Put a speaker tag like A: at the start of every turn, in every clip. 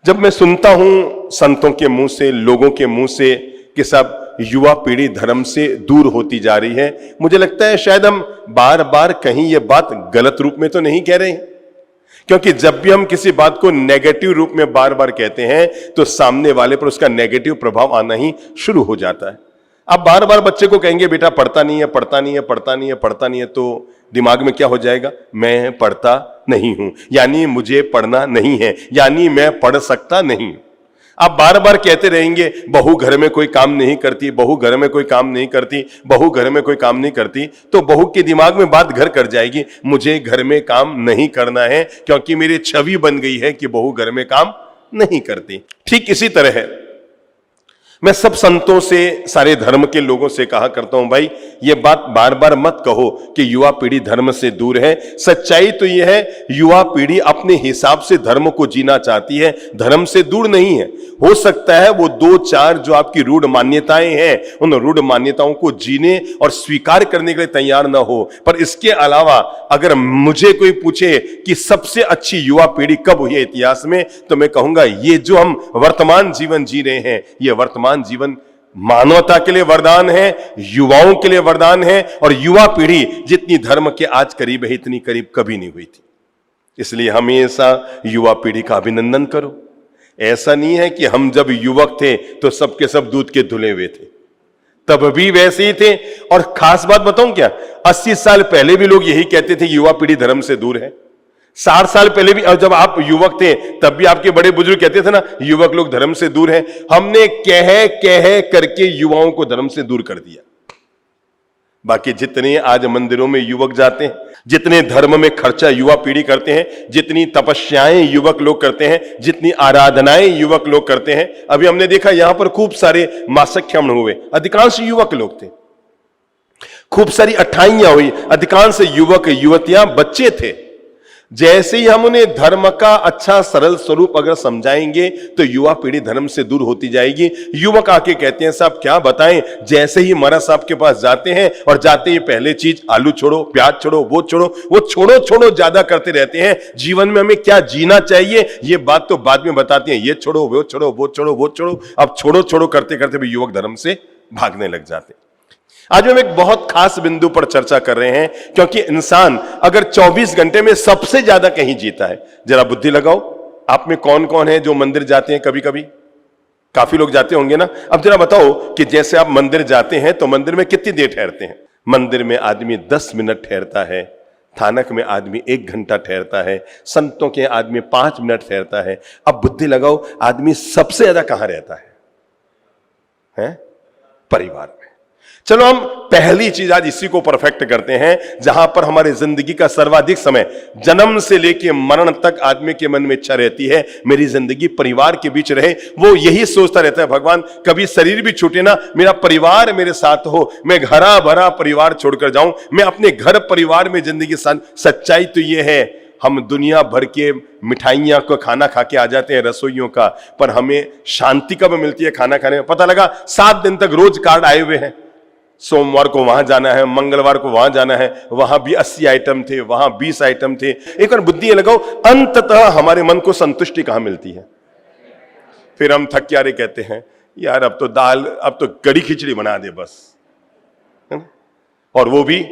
A: जब मैं सुनता हूं संतों के मुंह से, लोगों के मुंह से कि सब युवा पीढ़ी धर्म से दूर होती जा रही है, मुझे लगता है शायद हम बार बार कहीं ये बात गलत रूप में तो नहीं कह रहे हैं। क्योंकि जब भी हम किसी बात को नेगेटिव रूप में बार बार कहते हैं तो सामने वाले पर उसका नेगेटिव प्रभाव आना ही शुरू हो जाता है। आप बार बार बच्चे को कहेंगे बेटा पढ़ता नहीं है, पढ़ता नहीं है, पढ़ता नहीं है, पढ़ता नहीं है, तो दिमाग में क्या हो जाएगा? मैं पढ़ता नहीं हूं, यानी मुझे पढ़ना नहीं है, यानी मैं पढ़ सकता नहीं। आप बार बार कहते रहेंगे बहू घर में कोई काम नहीं करती, बहू घर में कोई काम नहीं करती, बहू घर में कोई काम नहीं करती, तो बहू के दिमाग में बात घर कर जाएगी, मुझे घर में काम नहीं करना है, क्योंकि मेरी छवि बन गई है कि बहू घर में काम नहीं करती। ठीक इसी तरह है, मैं सब संतों से, सारे धर्म के लोगों से कहा करता हूं, भाई ये बात बार बार मत कहो कि युवा पीढ़ी धर्म से दूर है। सच्चाई तो यह है, युवा पीढ़ी अपने हिसाब से धर्म को जीना चाहती है, धर्म से दूर नहीं है। हो सकता है वो दो चार जो आपकी रूढ़ मान्यताएं हैं, उन रूढ़ मान्यताओं को जीने और स्वीकार करने के लिए तैयार ना हो, पर इसके अलावा अगर मुझे कोई पूछे कि सबसे अच्छी युवा पीढ़ी कब हुई है इतिहास में, तो मैं कहूंगा ये जो हम वर्तमान जीवन जी रहे हैं, ये वर्तमान जीवन मानवता के लिए वरदान है, युवाओं के लिए वरदान है, और युवा पीढ़ी जितनी धर्म के आज करीब है इतनी करीब कभी नहीं हुई थी। इसलिए हमेशा युवा पीढ़ी का अभिनंदन करो। ऐसा नहीं है कि हम जब युवक थे तो सबके सब दूध के धुले हुए थे, तब भी वैसे ही थे। और खास बात बताऊं क्या, 80 साल पहले भी लोग यही कहते थे युवा पीढ़ी धर्म से दूर है। 60 साल पहले भी जब आप युवक थे तब भी आपके बड़े बुजुर्ग कहते थे ना युवक लोग धर्म से दूर हैं। हमने कह कह करके युवाओं को धर्म से दूर कर दिया। बाकी जितने आज मंदिरों में युवक जाते हैं, जितने धर्म में खर्चा युवा पीढ़ी करते हैं, जितनी तपस्याएं युवक लोग करते हैं, जितनी आराधनाएं युवक लोग करते हैं, अभी हमने देखा यहां पर खूब सारे मासिक हवन हुए, अधिकांश युवक लोग थे। खूब सारी अठाइयां हुई, अधिकांश युवक युवतियां बच्चे थे। जैसे ही हम उन्हें धर्म का अच्छा सरल स्वरूप अगर समझाएंगे तो युवा पीढ़ी धर्म से दूर होती जाएगी। युवक आके कहते हैं साहब क्या बताएं, जैसे ही महाराज साहब के पास जाते हैं और जाते ही पहले चीज आलू छोड़ो, प्याज छोड़ो, वो छोड़ो छोड़ो ज्यादा करते रहते हैं। जीवन में हमें क्या जीना चाहिए ये बात तो बाद में बताते हैं, ये छोड़ो, वो छोड़ो, वो छोड़ो, वो छोड़ो। अब छोड़ो छोड़ो करते करते भी युवक धर्म से भागने लग जाते हैं। आज हम एक बहुत खास बिंदु पर चर्चा कर रहे हैं, क्योंकि इंसान अगर 24 घंटे में सबसे ज्यादा कहीं जीता है, जरा बुद्धि लगाओ, आप में कौन कौन है जो मंदिर जाते हैं? कभी कभी काफी लोग जाते होंगे ना। अब जरा बताओ कि जैसे आप मंदिर जाते हैं तो मंदिर में कितनी देर ठहरते हैं? मंदिर में आदमी 10 मिनट ठहरता है, थानक में आदमी 1 घंटा ठहरता है, संतों के आदमी 5 मिनट ठहरता है। अब बुद्धि लगाओ, आदमी सबसे ज्यादा कहां रहता है? परिवार में। चलो हम पहली चीज आज इसी को परफेक्ट करते हैं, जहां पर हमारे जिंदगी का सर्वाधिक समय जन्म से लेकर मरण तक आदमी के मन में इच्छा रहती है मेरी जिंदगी परिवार के बीच रहे। वो यही सोचता रहता है भगवान कभी शरीर भी छूटे ना, मेरा परिवार मेरे साथ हो, मैं हरा भरा परिवार छोड़कर जाऊं, मैं अपने घर परिवार में जिंदगी। सच्चाई तो ये है, हम दुनिया भर के मिठाइयां को खाना खा के आ जाते हैं रसोइयों का, पर हमें शांति कब मिलती है खाना खाने में? पता लगा 7 दिन तक रोज कार्ड आए हुए हैं, सोमवार को वहां जाना है, मंगलवार को वहां जाना है, वहां भी 80 आइटम थे, वहां 20 आइटम थे। एक और बुद्धि लगाओ, अंततः हमारे मन को संतुष्टि कहां मिलती है? फिर हम थक के कहते हैं यार अब तो दाल, अब तो कड़ी खिचड़ी बना दे बस, है ना? और वो भी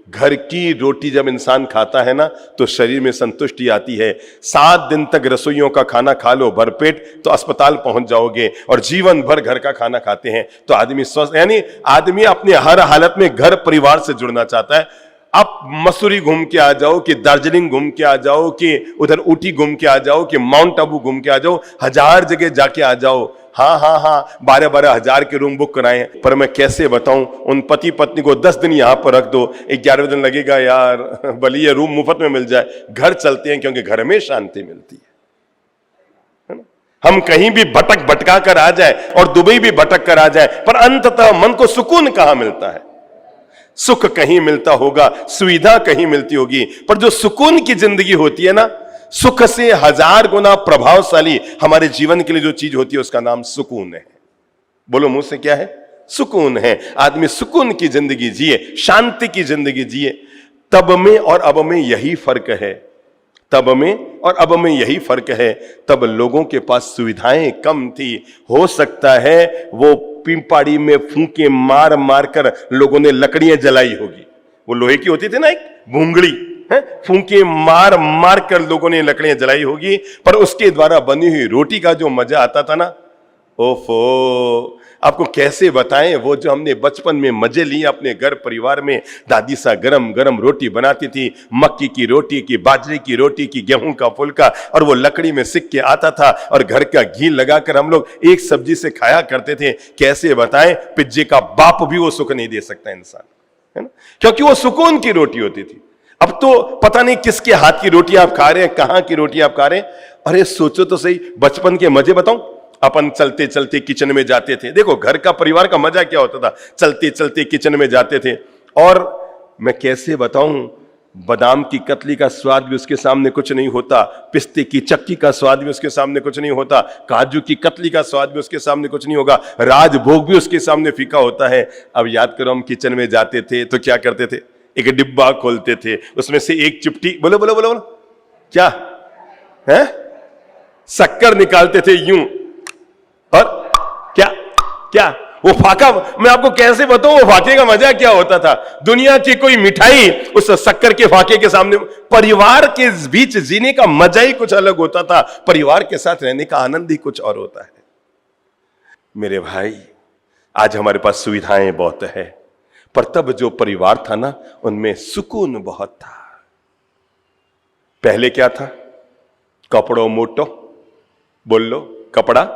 A: घर की रोटी जब इंसान खाता है ना तो शरीर में संतुष्टि आती है। 7 दिन तक रसोइयों का खाना खा लो भरपेट तो अस्पताल पहुंच जाओगे, और जीवन भर घर का खाना खाते हैं तो आदमी स्वस्थ, यानी आदमी अपने हर हालत में घर परिवार से जुड़ना चाहता है। आप मसूरी घूम के आ जाओ, कि दार्जिलिंग घूम के आ जाओ, कि उधर ऊटी घूम के आ जाओ, कि माउंट आबू घूम के आ जाओ, 1000 जगह जाके आ जाओ, हाँ 12-12 हजार के रूम बुक कराए, पर मैं कैसे बताऊं उन पति पत्नी को 10 दिन यहां पर रख दो, 11वें दिन लगेगा यार भले ये रूम मुफ्त में मिल जाए, घर चलते हैं क्योंकि घर में शांति मिलती है ना? हम कहीं भी भटका कर आ जाए और दुबई भी भटक कर आ जाए, पर अंततः मन को सुकून कहां मिलता है? सुख कहीं मिलता होगा, सुविधा कहीं मिलती होगी, पर जो सुकून की जिंदगी होती है ना, सुख से 1000 गुना प्रभावशाली हमारे जीवन के लिए जो चीज होती है उसका नाम सुकून है। बोलो मुंह से क्या है? सुकून है। आदमी सुकून की जिंदगी जिए, शांति की जिंदगी जिए। तब में और अब में यही फर्क है। तब में और अब में यही फर्क है। तब लोगों के पास सुविधाएं कम थी, हो सकता है वो पिंपाड़ी में फूंके मार मार कर लोगों ने लकड़ियां जलाई होगी। वो लोहे की होती थी ना, एक भूंगड़ी है, फूंके मार मार कर लोगों ने लकड़ियां जलाई होगी, पर उसके द्वारा बनी हुई रोटी का जो मजा आता था ना, ओफो, आपको कैसे बताएं। वो जो हमने बचपन में मजे लिए अपने घर परिवार में, दादी सा गरम गरम रोटी बनाती थी, मक्की की रोटी की, बाजरे की रोटी की, गेहूं का फुल्का, और वो लकड़ी में सिक के आता था और घर का घी लगाकर हम लोग एक सब्जी से खाया करते थे। कैसे बताएं, पिज्जे का बाप भी वो सुख नहीं दे सकता इंसान, है ना, क्योंकि वो सुकून की रोटी होती थी। अब तो पता नहीं किसके हाथ की रोटी आप खा रहे हैं, कहां की रोटी आप खा रहे हैं। अरे सोचो तो सही, बचपन के मजे बताऊं। अपन चलते चलते किचन में जाते थे। देखो घर का परिवार का मजा क्या होता था, चलते चलते किचन में जाते थे। और मैं कैसे बताऊं, बादाम की कतली का स्वाद भी उसके सामने कुछ नहीं होता, पिस्ते की चक्की का स्वाद भी उसके सामने कुछ नहीं होता, काजू की कतली का स्वाद भी उसके सामने कुछ नहीं होगा, राजभोग भी उसके सामने फीका होता है। अब याद करो, हम किचन में जाते थे तो क्या करते थे, एक डिब्बा खोलते थे, उसमें से एक चिपटी, बोलो बोलो बोलो बोलो, क्या है, शक्कर निकालते थे यूं, और क्या क्या वो फाका, मैं आपको कैसे बताऊं वो फाके का मजा क्या होता था। दुनिया की कोई मिठाई उस शक्कर के फाके के सामने। परिवार के बीच जीने का मजा ही कुछ अलग होता था, परिवार के साथ रहने का आनंद ही कुछ और होता है। मेरे भाई, आज हमारे पास सुविधाएं बहुत है, पर तब जो परिवार था ना, उनमें सुकून बहुत था। पहले क्या था, कपड़ों मोटो, बोल लो, कपड़ा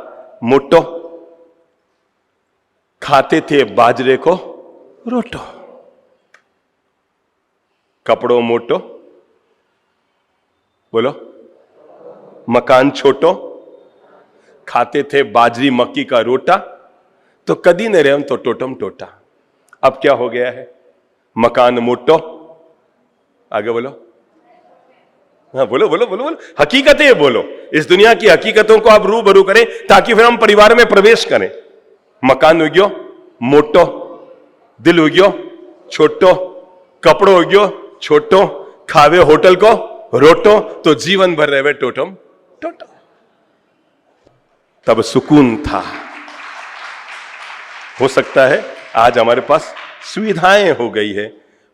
A: मोटो, खाते थे बाजरे को रोटो। कपड़ों मोटो, बोलो, मकान छोटो, खाते थे बाजरी मक्की का रोटा, तो कदी न रहे तो टोटम टोटा। अब क्या हो गया है, मकान मोटो, आगे बोलो, हाँ बोलो बोलो बोलो बोलो, हकीकतें बोलो, इस दुनिया की हकीकतों को आप रूबरू करें ताकि फिर हम परिवार में प्रवेश करें। मकान हो गयो मोटो, दिल हो गयो छोटो, कपड़ो हो गयो छोटो, खावे होटल को रोटो, तो जीवन भर रहे टोटम टोटो। तब सुकून था। हो सकता है आज हमारे पास सुविधाएं हो गई है।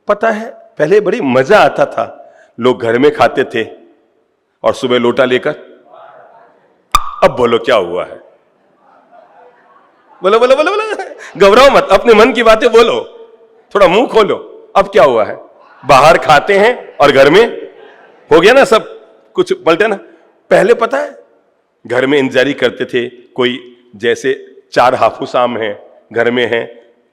A: पता है पहले बड़ी मजा आता था, लोग घर में खाते थे और सुबह लोटा लेकर, अब बोलो क्या हुआ है, बोलो बोलो बोलो बोलो, घबराओ मत, अपने मन की बातें बोलो, थोड़ा मुंह खोलो। अब क्या हुआ है, बाहर खाते हैं और घर में हो गया ना सब कुछ पलटे ना। पहले पता है घर में इंतजारी करते थे, कोई जैसे 4 हाफूस आम है घर में है,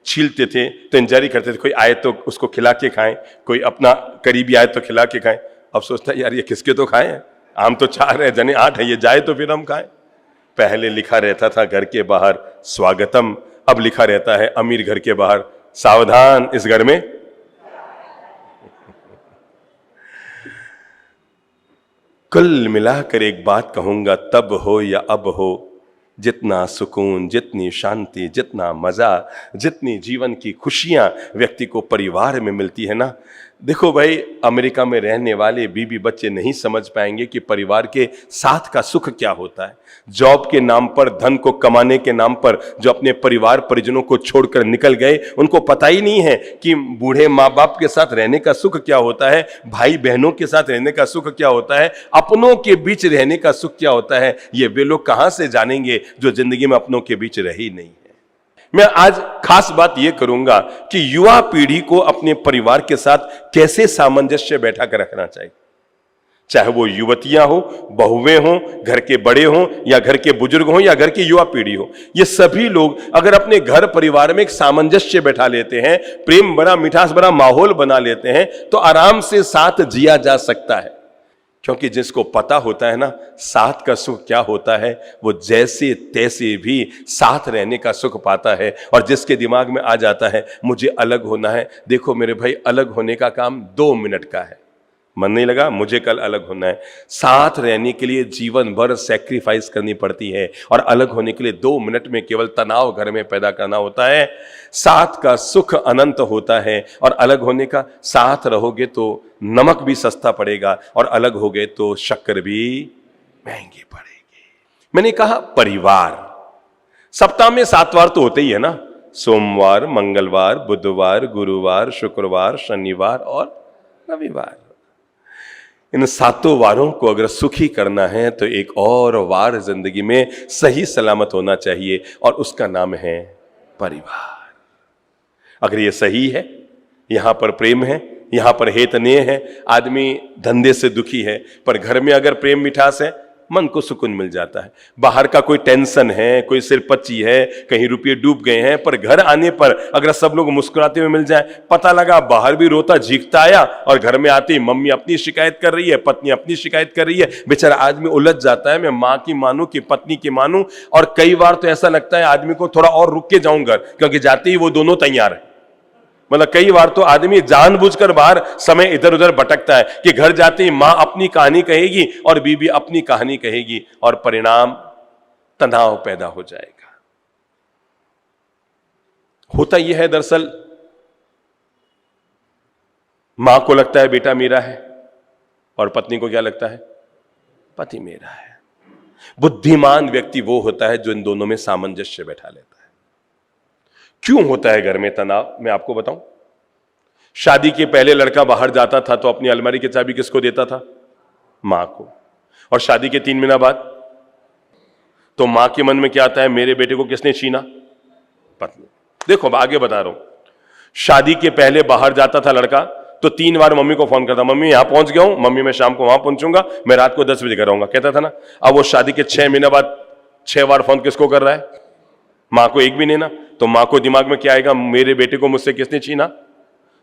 A: छीलते थे तो इंतजारी करते थे, कोई आए तो उसको खिला के खाएं, कोई अपना करीबी आए तो खिला के खाएं। अब सोचता है यार ये किसके तो खाएं, आम तो 4 है, जने 8 है, ये जाए तो फिर हम खाएं। पहले लिखा रहता था घर के बाहर स्वागतम, अब लिखा रहता है अमीर घर के बाहर सावधान, इस घर में। कुल मिलाकर एक बात कहूंगा, तब हो या अब हो, जितना सुकून, जितनी शांति, जितना मजा, जितनी जीवन की खुशियां व्यक्ति को परिवार में मिलती है ना। देखो भाई, अमेरिका में रहने वाले बीबी बच्चे नहीं समझ पाएंगे कि परिवार के साथ का सुख क्या होता है। जॉब के नाम पर, धन को कमाने के नाम पर जो अपने परिवार परिजनों को छोड़कर निकल गए, उनको पता ही नहीं है कि बूढ़े माँ बाप के साथ रहने का सुख क्या होता है, भाई बहनों के साथ रहने का सुख क्या होता है, अपनों के बीच रहने का सुख क्या होता है। ये वे लोग कहां से जानेंगे जो जिंदगी में अपनों के बीच रहे ही नहीं है। मैं आज खास बात यह करूंगा कि युवा पीढ़ी को अपने परिवार के साथ कैसे सामंजस्य बैठा कर रखना चाहिए। चाहे वो युवतियां हो, बहुएं हों, घर के बड़े हों या घर के बुजुर्ग हों या घर की युवा पीढ़ी हो, ये सभी लोग अगर अपने घर परिवार में एक सामंजस्य बैठा लेते हैं, प्रेम भरा मिठास भरा माहौल बना लेते हैं, तो आराम से साथ जिया जा सकता है। क्योंकि जिसको पता होता है ना साथ का सुख क्या होता है, वो जैसे तैसे भी साथ रहने का सुख पाता है। और जिसके दिमाग में आ जाता है मुझे अलग होना है, देखो मेरे भाई, अलग होने का काम 2 मिनट का है। मन नहीं लगा, मुझे कल अलग होना है। साथ रहने के लिए जीवन भर सैक्रिफाइस करनी पड़ती है और अलग होने के लिए 2 मिनट में केवल तनाव घर में पैदा करना होता है। साथ का सुख अनंत होता है और अलग होने का, साथ रहोगे तो नमक भी सस्ता पड़ेगा और अलग हो गए तो शक्कर भी महंगी पड़ेगी। मैंने कहा परिवार, सप्ताह में 7 वार तो होते ही है ना, सोमवार, मंगलवार, बुधवार, गुरुवार, शुक्रवार, शनिवार और रविवार। इन 7 वारों को अगर सुखी करना है तो एक और वार जिंदगी में सही सलामत होना चाहिए और उसका नाम है परिवार। अगर ये सही है, यहां पर प्रेम है, यहां पर हेतनेय है, आदमी धंधे से दुखी है पर घर में अगर प्रेम मिठास है, मन को सुकून मिल जाता है। बाहर का कोई टेंशन है, कोई सिरपच्ची है, कहीं रुपये डूब गए हैं, पर घर आने पर अगर सब लोग मुस्कुराते हुए मिल जाए, पता लगा बाहर भी रोता झींकता आया और घर में आते ही मम्मी अपनी शिकायत कर रही है, पत्नी अपनी शिकायत कर रही है, बेचारा आदमी उलझ जाता है, मैं माँ की मानूं कि पत्नी की मानूं। और कई बार तो ऐसा लगता है आदमी को थोड़ा और रुक के जाऊं घर, क्योंकि जाते ही वो दोनों तैयार है। मतलब कई बार तो आदमी जानबूझकर बाहर समय इधर उधर भटकता है कि घर जाते ही मां अपनी कहानी कहेगी और बीबी अपनी कहानी कहेगी और परिणाम तनाव पैदा हो जाएगा। होता यह है दरअसल, मां को लगता है बेटा मेरा है और पत्नी को क्या लगता है, पति मेरा है। बुद्धिमान व्यक्ति वो होता है जो इन दोनों में सामंजस्य बैठा लेता है। क्यों होता है घर में तनाव, मैं आपको बताऊं। शादी के पहले लड़का बाहर जाता था तो अपनी अलमारी की चाबी किसको देता था, मां को। और शादी के 3 महीना बाद तो मां के मन में क्या आता है, मेरे बेटे को किसने छीना, पत्नी। देखो आगे बता रहा हूं, शादी के पहले बाहर जाता था लड़का तो 3 बार मम्मी को फोन करता, मम्मी यहां पहुंच गया हूं, मम्मी मैं शाम को वहां पहुंचूंगा, मैं रात को 10 बजे घर आऊंगा, कहता था ना। अब वो शादी के 6 महीने बाद 6 बार फोन किसको कर रहा है, मां को एक भी नहीं ना। तो मां को दिमाग में क्या आएगा, मेरे बेटे को मुझसे किसने छीना।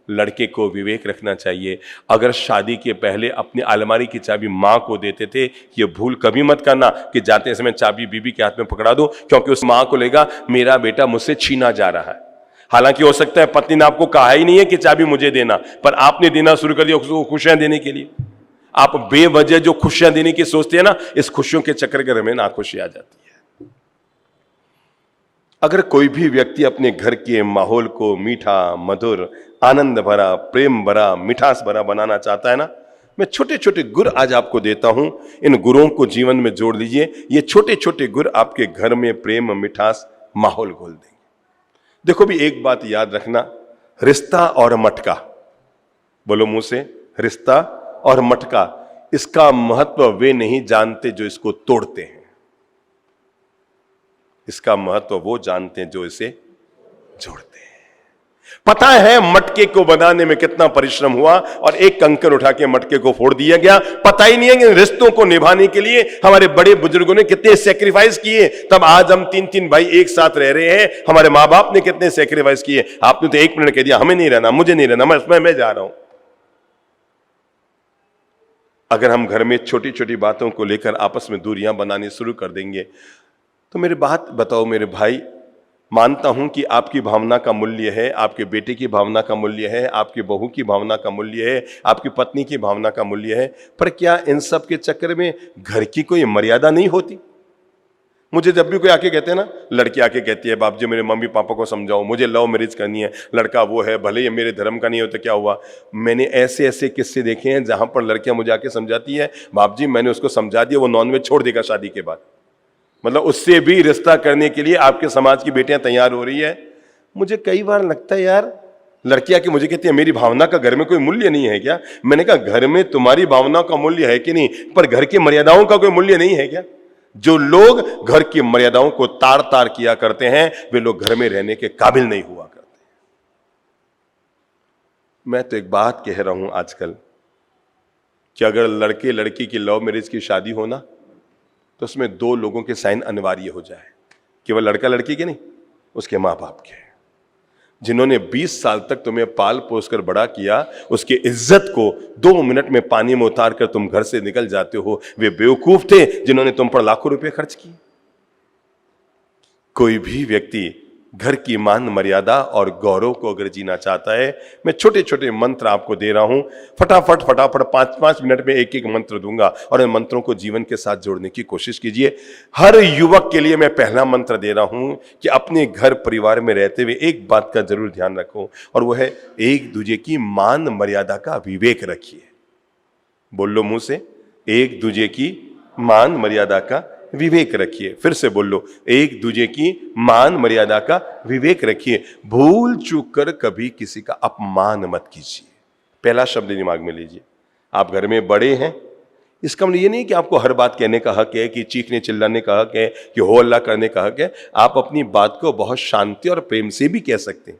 A: लड़के को विवेक रखना चाहिए। अगर शादी के पहले अपनी अलमारी की चाबी मां को देते थे, ये भूल कभी मत करना कि जाते समय चाबी बीबी के हाथ में पकड़ा दो, क्योंकि उस मां को लगेगा मेरा बेटा मुझसे छीना जा रहा है। हालांकि हो सकता है पत्नी ने आपको कहा ही नहीं है कि चाबी मुझे देना, पर आपने देना शुरू कर दिया उसको खुशियां देने के लिए। आप बेवजह जो खुशियां देने की सोचते हैं ना, इस खुशियों के चक्कर घर में नाखुशी आ जाती है। अगर कोई भी व्यक्ति अपने घर के माहौल को मीठा, मधुर, आनंद भरा, प्रेम भरा, मिठास भरा बनाना चाहता है ना, मैं छोटे छोटे गुर आज आपको देता हूं। इन गुरों को जीवन में जोड़ लीजिए। ये छोटे छोटे गुर आपके घर में प्रेम, मिठास, माहौल घोल देंगे। देखो भी एक बात याद रखना, रिश्ता और मटका, बोलो मुंह से, रिश्ता और मटका, इसका महत्व वे नहीं जानते जो इसको तोड़ते हैं, इसका महत्व वो जानते हैं जो इसे जोड़ते हैं। पता है मटके को बनाने में कितना परिश्रम हुआ और एक कंकर उठा के मटके को फोड़ दिया गया। पता ही नहीं है कि रिश्तों को निभाने के लिए हमारे बड़े बुजुर्गों ने कितने सेक्रीफाइस किए, तब आज हम 3-3 भाई एक साथ रह रहे हैं। हमारे माँ बाप ने कितने सेक्रीफाइस किए। आपने तो 1 मिनट कह दिया हमें नहीं रहना, मुझे नहीं रहना, मैं जा रहा हूं। अगर हम घर में छोटी छोटी बातों को लेकर आपस में दूरियां बनानी शुरू कर देंगे तो मेरी बात बताओ मेरे भाई, मानता हूं कि आपकी भावना का मूल्य है, आपके बेटे की भावना का मूल्य है, आपकी बहू की भावना का मूल्य है, आपकी पत्नी की भावना का मूल्य है, पर क्या इन सब के चक्कर में घर की कोई मर्यादा नहीं होती। मुझे जब भी कोई आके कहते हैं ना, लड़की आके कहती है बाप जी मेरे मम्मी पापा को समझाओ, मुझे लव मैरिज करनी है, लड़का वो है, भले ये मेरे धर्म का नहीं हो तो क्या हुआ। मैंने ऐसे ऐसे किस्से देखे हैं जहां पर लड़कियां मुझे आके समझाती है बाप जी मैंने उसको समझा दिया, वो नॉनवेज छोड़ देगा शादी के बाद। मतलब उससे भी रिश्ता करने के लिए आपके समाज की बेटियां तैयार हो रही है। मुझे कई बार लगता है यार, लड़कियां की मुझे कहती है मेरी भावना का घर में कोई मूल्य नहीं है क्या। मैंने कहा घर में तुम्हारी भावना का मूल्य है कि नहीं, पर घर की मर्यादाओं का कोई मूल्य नहीं है क्या। जो लोग घर की मर्यादाओं को तार तार किया करते हैं वे लोग घर में रहने के काबिल नहीं हुआ करते। मैं तो एक बात कह रहा हूं आजकल कि अगर लड़के लड़की की लव मैरिज की शादी हो ना तो उसमें 2 लोगों के साइन अनिवार्य हो जाए, केवल लड़का लड़की के नहीं, उसके मां बाप के। जिन्होंने 20 साल तक तुम्हें पाल पोस कर बड़ा किया, उसकी इज्जत को 2 मिनट में पानी में उतार कर तुम घर से निकल जाते हो, वे बेवकूफ थे जिन्होंने तुम पर लाखों रुपए खर्च किए। कोई भी व्यक्ति घर की मान मर्यादा और गौरव को अगर जीना चाहता है, मैं छोटे छोटे मंत्र आपको दे रहा हूं, फटाफट 5-5 मिनट में एक एक मंत्र दूंगा और इन मंत्रों को जीवन के साथ जोड़ने की कोशिश कीजिए। हर युवक के लिए मैं पहला मंत्र दे रहा हूं कि अपने घर परिवार में रहते हुए एक बात का जरूर ध्यान रखो, और वह है एक दूसरे की मान मर्यादा का विवेक रखिए। बोल लो मुंह से, एक दूसरे की मान मर्यादा का विवेक रखिए। फिर से बोल लो, एक दूसरे की मान मर्यादा का विवेक रखिए। भूल चूक कर कभी किसी का अपमान मत कीजिए। पहला शब्द दिमाग में लीजिए। आप घर में बड़े हैं, इसका मतलब ये नहीं कि आपको हर बात कहने का हक है, कि चीखने चिल्लाने का हक है, कि हो हल्ला करने का हक है। आप अपनी बात को बहुत शांति और प्रेम से भी कह सकते हैं।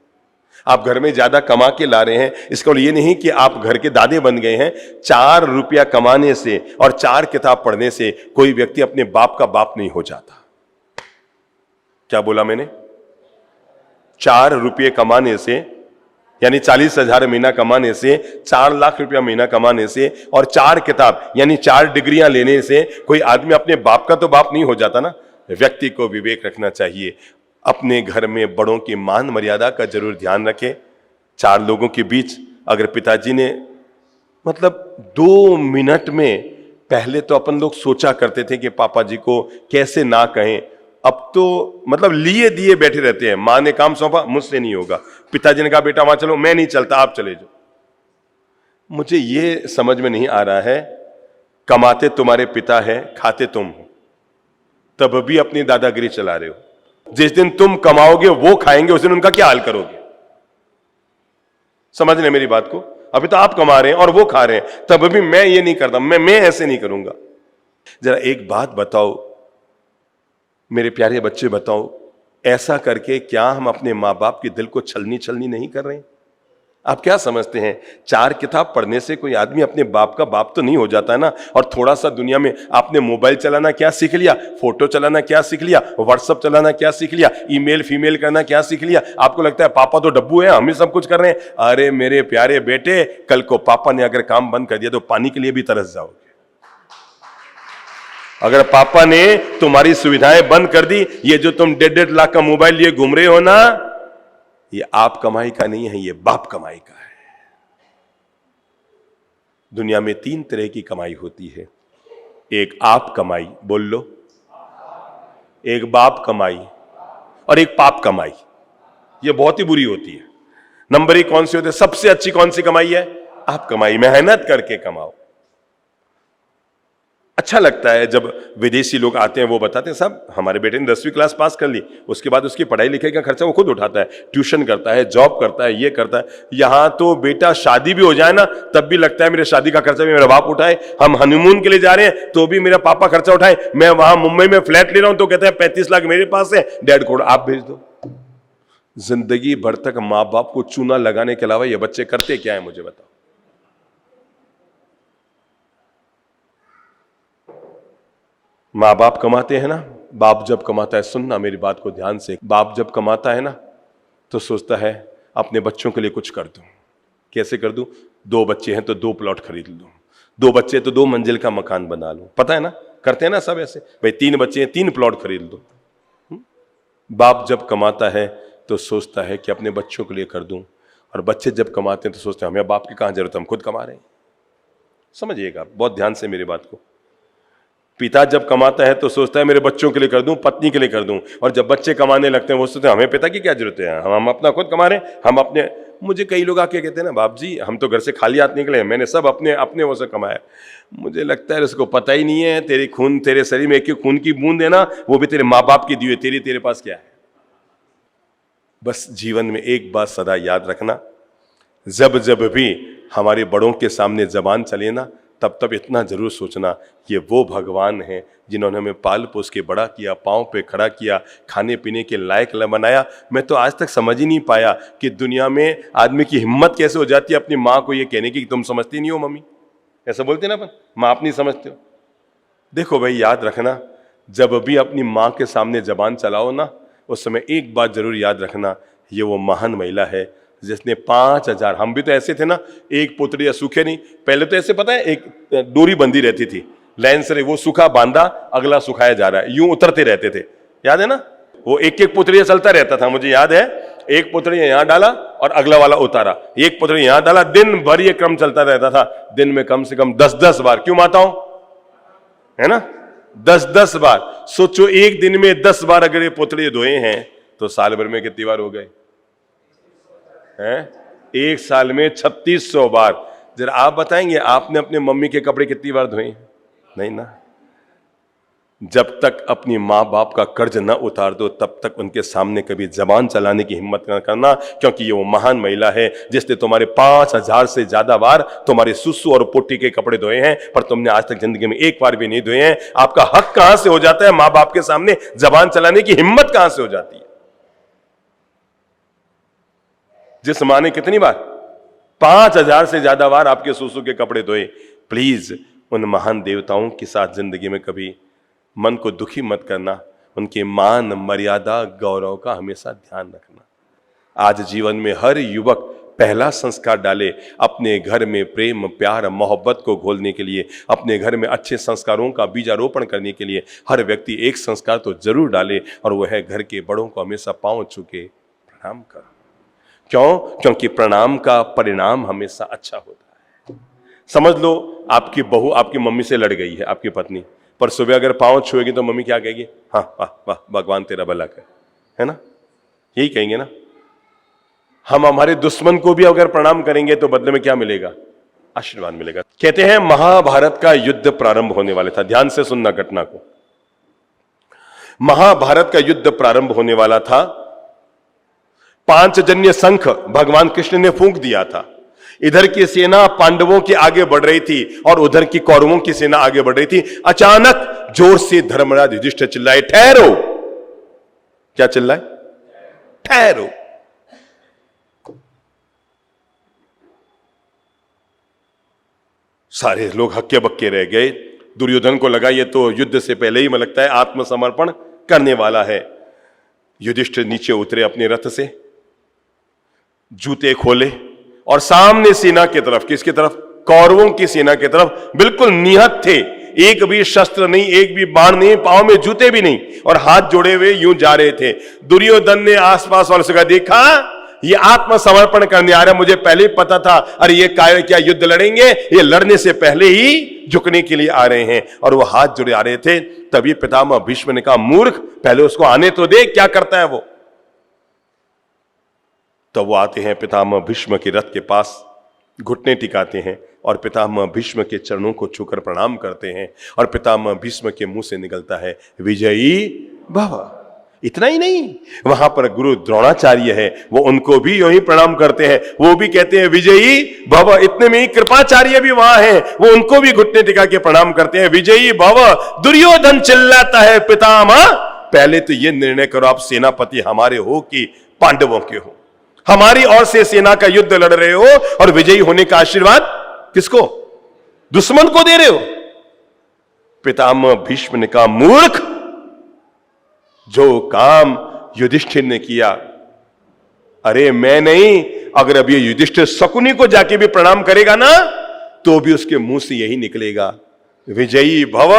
A: आप घर में ज्यादा कमा के ला रहे हैं, इसका मतलब ये नहीं कि आप घर के दादे बन गए हैं। 4 रुपया कमाने से और 4 किताब पढ़ने से कोई व्यक्ति अपने बाप का बाप नहीं हो जाता। क्या बोला मैंने? 4 रुपये कमाने से, यानी 40,000 महीना कमाने से, 4 लाख रुपया महीना कमाने से और 4 किताब यानी 4 डिग्रियां लेने से कोई आदमी अपने बाप का तो बाप नहीं हो जाता ना। व्यक्ति को विवेक रखना चाहिए। अपने घर में बड़ों की मान मर्यादा का जरूर ध्यान रखें। 4 लोगों के बीच अगर पिताजी ने मतलब 2 मिनट में, पहले तो अपन लोग सोचा करते थे कि पापा जी को कैसे ना कहें, अब तो मतलब लिए दिए बैठे रहते हैं। मां ने काम सौंपा, मुझसे नहीं होगा। पिताजी ने कहा बेटा वहां चलो, मैं नहीं चलता, आप चले जाओ। मुझे ये समझ में नहीं आ रहा है, कमाते तुम्हारे पिता है, खाते तुम हो, तब भी अपनी दादागिरी चला रहे हो। जिस दिन तुम कमाओगे वो खाएंगे, उस दिन उनका क्या हाल करोगे? समझ रहे मेरी बात को? अभी तो आप कमा रहे हैं और वो खा रहे हैं, तब भी मैं ये नहीं करता, मैं ऐसे नहीं करूंगा। जरा एक बात बताओ मेरे प्यारे बच्चे, बताओ ऐसा करके क्या हम अपने मां बाप के दिल को छलनी नहीं कर रहे हैं? आप क्या समझते हैं 4 किताब पढ़ने से कोई आदमी अपने बाप का बाप तो नहीं हो जाता है ना? और थोड़ा सा दुनिया में आपने मोबाइल चलाना क्या सीख लिया, फोटो चलाना क्या सीख लिया, व्हाट्सएप चलाना क्या सीख लिया, ईमेल फीमेल करना क्या सीख लिया? आपको लगता है पापा तो डब्बू है, हम ही सब कुछ कर रहे हैं। अरे मेरे प्यारे बेटे, कल को पापा ने अगर काम बंद कर दिया तो पानी के लिए भी तरस जाओगे। अगर पापा ने तुम्हारी सुविधाएं बंद कर दी, ये जो तुम 1.5 लाख का मोबाइल लिए घूम रहे हो ना, ये आप कमाई का नहीं है, ये बाप कमाई का है। दुनिया में 3 तरह की कमाई होती है। एक आप कमाई, बोल लो, एक बाप कमाई और एक पाप कमाई। ये बहुत ही बुरी होती है। नंबर 1 कौन सी होती है? सबसे अच्छी कौन सी कमाई है? आप कमाई, मेहनत करके कमाओ। अच्छा लगता है जब विदेशी लोग आते हैं, वो बताते हैं साहब हमारे बेटे ने 10वीं क्लास पास कर ली, उसके बाद उसकी पढ़ाई लिखाई का खर्चा वो खुद उठाता है, ट्यूशन करता है, जॉब करता है, ये करता है। यहां तो बेटा शादी भी हो जाए ना, तब भी लगता है मेरे शादी का खर्चा भी मेरा बाप उठाए। हम हनीमून के लिए जा रहे हैं तो भी मेरा पापा खर्चा उठाए। मैं वहां मुंबई में फ्लैट ले रहा हूं तो कहते हैं 35 लाख मेरे पास है, 1.5 करोड़ आप भेज दो। जिंदगी भर तक माँ बाप को चूना लगाने के अलावा ये बच्चे करते क्या है, मुझे बताओ। माँ बाप कमाते हैं ना, बाप जब कमाता है, सुनना मेरी बात को ध्यान से, बाप जब कमाता है ना तो सोचता है अपने बच्चों के लिए कुछ कर दूं। कैसे कर दूं? 2 बच्चे हैं तो 2 प्लॉट खरीद लूं, 2 बच्चे तो 2 मंजिल का मकान बना लूं। पता है ना, करते हैं ना सब ऐसे, भाई 3 बच्चे हैं 3 प्लॉट खरीद दो। बाप जब कमाता है तो सोचता है कि अपने बच्चों के लिए कर दूं, और बच्चे जब कमाते हैं तो सोचते हैं हमें बाप की कहां जरूरत है, हम खुद कमा रहे हैं। समझिएगा बहुत ध्यान से मेरी बात को। पिता जब कमाता है तो सोचता है मेरे बच्चों के लिए कर दूं, पत्नी के लिए कर दूं, और जब बच्चे कमाने लगते हैं वो सोचते हैं हमें पिता की क्या जरूरत है, हम अपना खुद कमा रहे हैं, हम अपने। मुझे कई लोग आके कहते हैं ना, बाप जी हम तो घर से खाली हाथ निकले, मैंने सब अपने वो से कमाया। मुझे लगता है उसको पता ही नहीं है तेरे शरीर में एक खून की बूंद है ना, वो भी तेरे माँ बाप की दी हुई, तेरे पास क्या है। बस जीवन में एक बात सदा याद रखना, जब भी हमारे बड़ों के सामने जबान चले ना, तब इतना जरूर सोचना ये वो भगवान हैं जिन्होंने हमें पाल पोस के बड़ा किया, पांव पे खड़ा किया, खाने पीने के लायक बनाया। मैं तो आज तक समझ ही नहीं पाया कि दुनिया में आदमी की हिम्मत कैसे हो जाती है अपनी माँ को ये कहने की कि तुम समझती नहीं हो मम्मी, ऐसा बोलते ना अपन, माँ आप नहीं समझते हो। देखो भाई याद रखना, जब भी अपनी माँ के सामने जबान चलाओ ना, उस समय एक बात जरूर याद रखना, ये वो महान महिला है जिसने 5000, हम भी तो ऐसे थे ना, एक पोतड़िया सूखे नहीं, पहले तो ऐसे पता है एक डोरी बंधी रहती थी लाइन से, वो सूखा बांधा, अगला सुखाया जा रहा है, यूं उतरते रहते थे, याद है ना। वो एक एक पुतलियां चलता रहता था, मुझे याद है। एक पुतलियां यहां डाला और अगला वाला उतारा, एक पुतली यहां डाला, दिन भर ये क्रम चलता रहता था। दिन में कम से कम 10-10 बार, क्यों माताओं, है ना, 10-10 बार। सोचो एक दिन में 10 बार अगर ये पुतली धोए हैं तो साल भर में कितनी बार हो गए हैं? एक साल में 3600 बार। जरा आप बताएंगे आपने अपने मम्मी के कपड़े कितनी बार धोए? नहीं ना। जब तक अपनी माँ बाप का कर्ज न उतार दो तब तक उनके सामने कभी जबान चलाने की हिम्मत न करना, क्योंकि ये वो महान महिला है जिसने तुम्हारे 5000 से ज्यादा बार तुम्हारे सुसु और पोटी के कपड़े धोए हैं, पर तुमने आज तक जिंदगी में एक बार भी नहीं धोए हैं। आपका हक कहां से हो जाता है? माँ बाप के सामने जबान चलाने की हिम्मत कहां से हो जाती है? जिस माँ ने कितनी बार, 5000 से ज्यादा बार आपके सुसु के कपड़े धोए। प्लीज उन महान देवताओं के साथ जिंदगी में कभी मन को दुखी मत करना, उनके मान मर्यादा गौरव का हमेशा ध्यान रखना। आज जीवन में हर युवक पहला संस्कार डाले अपने घर में प्रेम प्यार मोहब्बत को घोलने के लिए, अपने घर में अच्छे संस्कारों का बीजारोपण करने के लिए हर व्यक्ति एक संस्कार तो जरूर डाले, और वह है घर के बड़ों को हमेशा पांव छू के प्रणाम करो। क्यों? क्योंकि प्रणाम का परिणाम हमेशा अच्छा होता है। समझ लो आपकी बहू आपकी मम्मी से लड़ गई है, आपकी पत्नी, पर सुबह अगर पांव छुएगी तो मम्मी क्या कहेगी? हाँ वाह वाह, भगवान तेरा भला करे, है ना, यही कहेंगे ना। हम हमारे दुश्मन को भी अगर प्रणाम करेंगे तो बदले में क्या मिलेगा? आशीर्वाद मिलेगा। कहते हैं महाभारत का युद्ध प्रारंभ होने वाला था। ध्यान से सुनना घटना को। महाभारत का युद्ध प्रारंभ होने वाला था। पांचजन्य शंख भगवान कृष्ण ने फूंक दिया था। इधर की सेना पांडवों के आगे बढ़ रही थी और उधर की कौरवों की सेना आगे बढ़ रही थी। अचानक जोर से धर्मराज युधिष्ठिर चिल्लाए, ठहरो। क्या चिल्लाए? ठहरो। सारे लोग हक्के बक्के रह गए। दुर्योधन को लगा ये तो युद्ध से पहले ही, मुझे लगता है, आत्मसमर्पण करने वाला है। युधिष्ठिर नीचे उतरे अपने रथ से, जूते खोले और सामने सेना की तरफ, किसकी तरफ? कौरवों की सेना की तरफ बिल्कुल निहत थे। एक भी शस्त्र नहीं, एक भी बाण नहीं, पांव में जूते भी नहीं, और हाथ जोड़े हुए यूं जा रहे थे। दुर्योधन ने आसपास वालों से कहा, देखा ये आत्मसमर्पण करने आ रहा है, मुझे पहले ही पता था। अरे ये क्या युद्ध लड़ेंगे? ये लड़ने से पहले ही झुकने के लिए आ रहे हैं। और वो हाथ जोड़े आ रहे थे। तभी पितामह भीष्म ने कहा, मूर्ख, पहले उसको आने तो दे, क्या करता है वो। तो वो आते हैं पितामह भीष्म के रथ के पास, घुटने टिकाते हैं और पितामह भीष्म के चरणों को छूकर प्रणाम करते हैं। और पितामह भीष्म के मुंह से निकलता है, विजयी भव। इतना ही नहीं, वहां पर गुरु द्रोणाचार्य है, वो उनको भी यूं ही प्रणाम करते हैं, वो भी कहते हैं विजयी भव। इतने में ही कृपाचार्य भी वहां है, वो उनको भी घुटने टिका के प्रणाम करते हैं, विजयी भव। दुर्योधन चिल्लाता है, पितामह पहले तो ये निर्णय करो आप सेनापति हमारे हो कि पांडवों के हो? हमारी ओर से सेना का युद्ध लड़ रहे हो और विजयी होने का आशीर्वाद किसको? दुश्मन को दे रहे हो। पितामह भीष्म ने कहा, मूर्ख, जो काम युधिष्ठिर ने किया, अरे मैं नहीं, अगर अब ये युधिष्ठिर शकुनी को जाके भी प्रणाम करेगा ना तो भी उसके मुंह से यही निकलेगा, विजयी भव।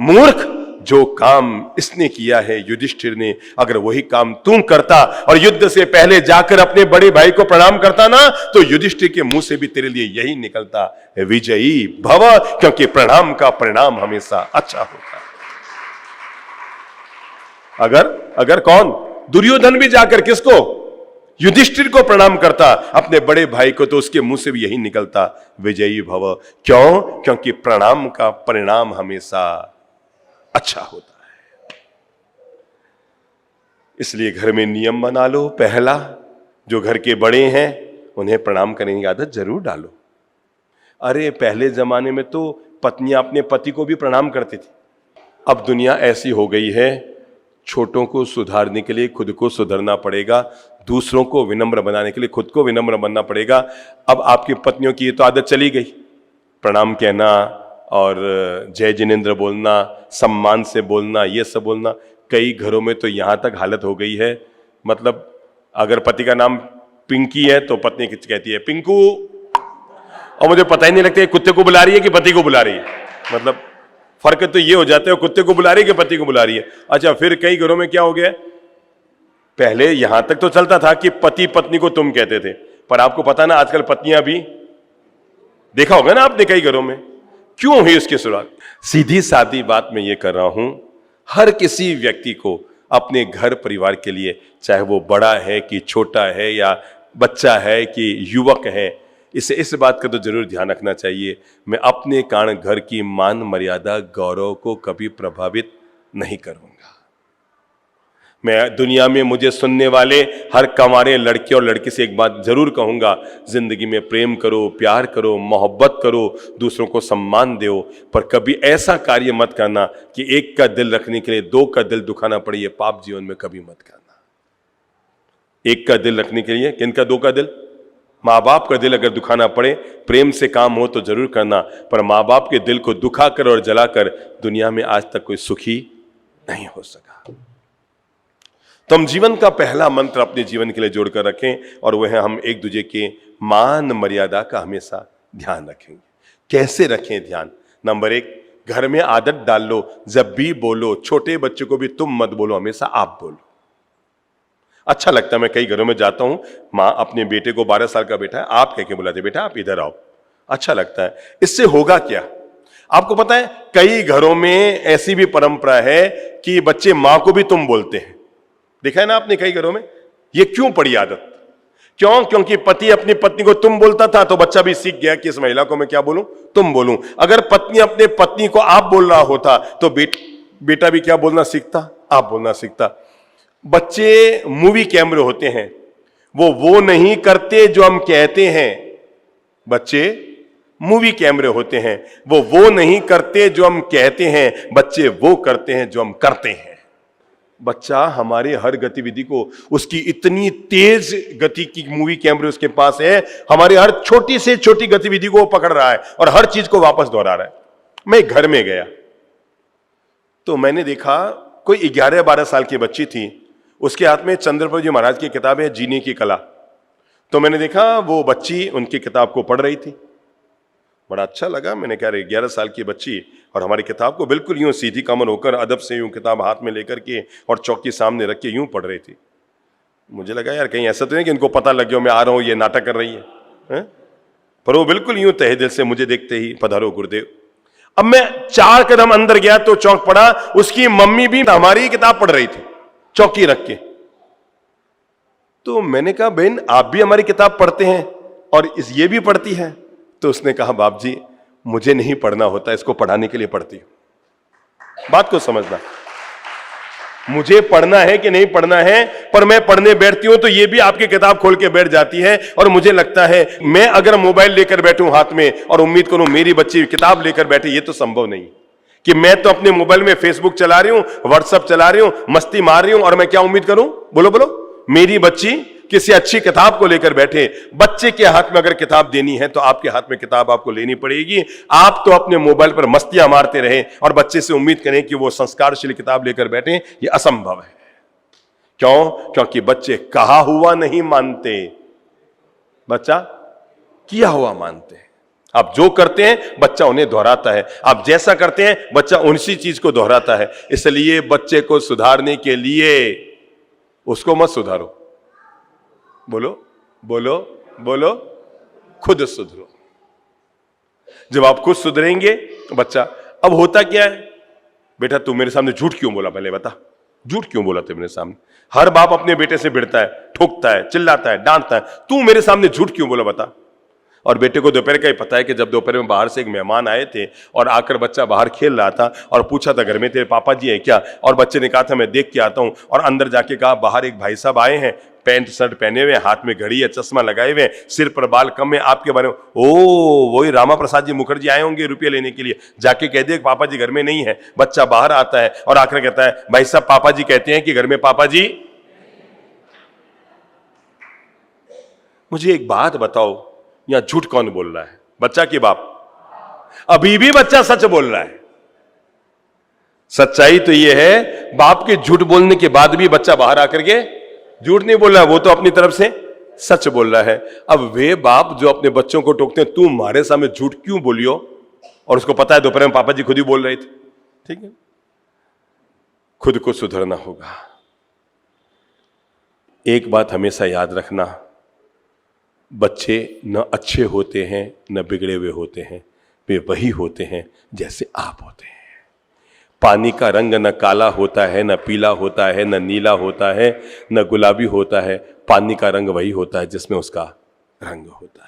A: मूर्ख, जो काम इसने किया है युधिष्ठिर ने, अगर वही काम तुम करता और युद्ध से पहले जाकर अपने बड़े भाई को प्रणाम करता ना तो युधिष्ठिर के मुंह से भी तेरे लिए यही निकलता, विजयी भव। क्योंकि प्रणाम का परिणाम हमेशा अच्छा होता है। अगर कौन? दुर्योधन भी जाकर किसको? युधिष्ठिर को प्रणाम करता, अपने बड़े भाई को, तो उसके मुंह से भी यही निकलता, विजयी भव। क्यों? क्योंकि प्रणाम का परिणाम हमेशा अच्छा होता है। इसलिए घर में नियम बना लो। पहला, जो घर के बड़े हैं उन्हें प्रणाम करने की आदत जरूर डालो। अरे पहले जमाने में तो पत्नियां अपने पति को भी प्रणाम करती थी। अब दुनिया ऐसी हो गई है, छोटों को सुधारने के लिए खुद को सुधरना पड़ेगा, दूसरों को विनम्र बनाने के लिए खुद को विनम्र बनना पड़ेगा। अब आपकी पत्नियों की ये तो आदत चली गई, प्रणाम कहना और जय जिनेंद्र बोलना, सम्मान से बोलना, ये सब बोलना। कई घरों में तो यहां तक हालत हो गई है, मतलब अगर पति का नाम पिंकी है तो पत्नी कहती है पिंकू, और मुझे पता ही नहीं लगता कुत्ते को बुला रही है कि पति को बुला रही है। मतलब फर्क तो ये हो जाता है, कुत्ते को बुला रही है कि पति को बुला रही है। अच्छा, फिर कई घरों में क्या हो गया, पहले यहां तक तो चलता था कि पति पत्नी को तुम कहते थे, पर आपको पता ना आजकल पत्नियां भी, देखा होगा ना आपने कई घरों में, क्यों हुई उसकी शुरुआत? सीधी सादी बात मैं ये कर रहा हूं, हर किसी व्यक्ति को अपने घर परिवार के लिए, चाहे वो बड़ा है कि छोटा है या बच्चा है कि युवक है, इस बात का तो जरूर ध्यान रखना चाहिए, मैं अपने कारण घर की मान मर्यादा गौरव को कभी प्रभावित नहीं करूंगा। मैं दुनिया में मुझे सुनने वाले हर कमारे लड़के और लड़की से एक बात जरूर कहूंगा, जिंदगी में प्रेम करो, प्यार करो, मोहब्बत करो, दूसरों को सम्मान दो, पर कभी ऐसा कार्य मत करना कि एक का दिल रखने के लिए दो का दिल दुखाना पड़े। ये पाप जीवन में कभी मत करना। एक का दिल रखने के लिए किनका? दो का दिल। माँ बाप का दिल अगर दुखाना पड़े, प्रेम से काम हो तो जरूर करना, पर माँ बाप के दिल को दुखाकर और जलाकर दुनिया में आज तक कोई सुखी नहीं हो सका। तो हम जीवन का पहला मंत्र अपने जीवन के लिए जोड़कर रखें, और वह हम एक दूसरे के मान मर्यादा का हमेशा ध्यान रखेंगे। कैसे रखें ध्यान? नंबर एक, घर में आदत डाल लो, जब भी बोलो, छोटे बच्चे को भी तुम मत बोलो, हमेशा आप बोलो। अच्छा लगता है, मैं कई घरों में जाता हूं, माँ अपने बेटे को, 12 साल का बेटा है, आप कह के बुलाते, बेटा आप इधर आओ। अच्छा लगता है। इससे होगा क्या? आपको पता है कई घरों में ऐसी भी परंपरा है कि बच्चे माँ को भी तुम बोलते हैं। देखा है ना आपने कई घरों में? ये क्यों पड़ी आदत? क्यों? क्योंकि पति अपनी पत्नी को तुम बोलता था, तो बच्चा भी सीख गया कि इस महिला को मैं क्या बोलूं? तुम बोलूं। अगर पत्नी अपने पत्नी को आप बोल रहा होता, तो बेटा भी क्या बोलना सीखता? आप बोलना सीखता। बच्चे मूवी कैमरे होते हैं, वो नहीं करते जो हम कहते हैं। बच्चे मूवी कैमरे होते हैं, वो नहीं करते जो हम कहते हैं, बच्चे वो करते हैं जो हम करते हैं। बच्चा हमारे हर गतिविधि को, उसकी इतनी तेज गति की मूवी कैमरे उसके पास है, हमारे हर छोटी से छोटी गतिविधि को वो पकड़ रहा है और हर चीज को वापस दोहरा रहा है। मैं एक घर में गया तो मैंने देखा कोई 11-12 साल की बच्ची थी, उसके हाथ में चंद्रप्रभु जी महाराज की किताब है, जीने की कला। तो मैंने देखा वो बच्ची उनकी किताब को पढ़ रही थी, बड़ा अच्छा लगा। मैंने कहा 11 साल की बच्ची और हमारी किताब को बिल्कुल यूं सीधी कमर होकर अदब से यूं किताब हाथ में लेकर के और चौकी सामने रख के यूं पढ़ रही थी। मुझे लगा यार कहीं ऐसा तो नहीं कि इनको पता लग गया मैं आ रहा हूं, ये नाटक कर रही है? पर वो बिल्कुल यूं तहे दिल से मुझे देखते ही, पधारो गुरुदेव। अब मैं 4 कदम अंदर गया तो चौंक पड़ा, उसकी मम्मी भी हमारी किताब पढ़ रही थी चौकी रख के। तो मैंने कहा बहन आप भी हमारी किताब पढ़ते हैं और ये भी पढ़ती है? तो उसने कहा बाप जी मुझे नहीं पढ़ना होता, इसको पढ़ाने के लिए पढ़ती हूं। बात को समझना, मुझे पढ़ना है कि नहीं पढ़ना है, पर मैं पढ़ने बैठती हूं तो ये भी आपकी किताब खोल के बैठ जाती है। और मुझे लगता है मैं अगर मोबाइल लेकर बैठूं हाथ में और उम्मीद करूं मेरी बच्ची किताब लेकर बैठे, ये तो संभव नहीं कि मैं तो अपने मोबाइल में फेसबुक चला रही हूं, व्हाट्सएप चला रही हूं, मस्ती मार रही हूं, और मैं क्या उम्मीद करूं? बोलो बोलो, मेरी बच्ची किसी अच्छी किताब को लेकर बैठे। बच्चे के हाथ में अगर किताब देनी है तो आपके हाथ में किताब आपको लेनी पड़ेगी। आप तो अपने मोबाइल पर मस्तियां मारते रहे और बच्चे से उम्मीद करें कि वो संस्कारशील किताब लेकर बैठे, ये असंभव है। क्यों? क्योंकि बच्चे कहा हुआ नहीं मानते, बच्चा किया हुआ मानते हैं। आप जो करते हैं बच्चा उन्हें दोहराता है, आप जैसा करते हैं बच्चा उसी चीज को दोहराता है। इसलिए बच्चे को सुधारने के लिए उसको मत सुधारो, बोलो बोलो बोलो, खुद सुधरो। जब आप खुद सुधरेंगे तो बच्चा, अब होता क्या है, बेटा तू मेरे सामने झूठ क्यों बोला, पहले बता, झूठ क्यों बोला तू मेरे सामने? हर बाप अपने बेटे से भिड़ता है, ठोकता है, चिल्लाता है, डांटता है, तू मेरे सामने झूठ क्यों बोला बता। और बेटे को दोपहर का ही पता है कि जब दोपहर में बाहर से एक मेहमान आए थे और आकर बच्चा बाहर खेल रहा था और पूछा था घर में तेरे पापा जी हैं क्या, और बच्चे ने कहा था मैं देख के आता हूं, और अंदर जाके कहा बाहर एक भाई साहब आए हैं, पैंट शर्ट पहने हुए, हाथ में घड़ी है, चश्मा लगाए हुए, सिर पर बाल कम है, आपके बारे में ओ वही रामा प्रसाद जी मुखर्जी आए होंगे रुपये लेने के लिए, जाके कह दे पापा जी घर में नहीं है। बच्चा बाहर आता है और आकर कहता है भाई साहब पापा जी कहते हैं कि घर में पापा जी। मुझे एक बात बताओ, यहां झूठ कौन बोल रहा है, बच्चा की बाप? अभी भी बच्चा सच बोल रहा है। सच्चाई तो यह है बाप के झूठ बोलने के बाद भी बच्चा बाहर आकर के झूठ नहीं बोल रहा है, वो तो अपनी तरफ से सच बोल रहा है। अब वे बाप जो अपने बच्चों को टोकते हैं, तू हमारे सामने झूठ क्यों बोलियो, और उसको पता है दोपहर में पापा जी खुद ही बोल रहे थे। ठीक है, खुद को सुधरना होगा। एक बात हमेशा याद रखना, बच्चे न अच्छे होते हैं न बिगड़े हुए होते हैं, वे वही होते हैं जैसे आप होते हैं। पानी का रंग न काला होता है, न पीला होता है, न नीला होता है, न गुलाबी होता है। पानी का रंग वही होता है जिसमें उसका रंग होता है।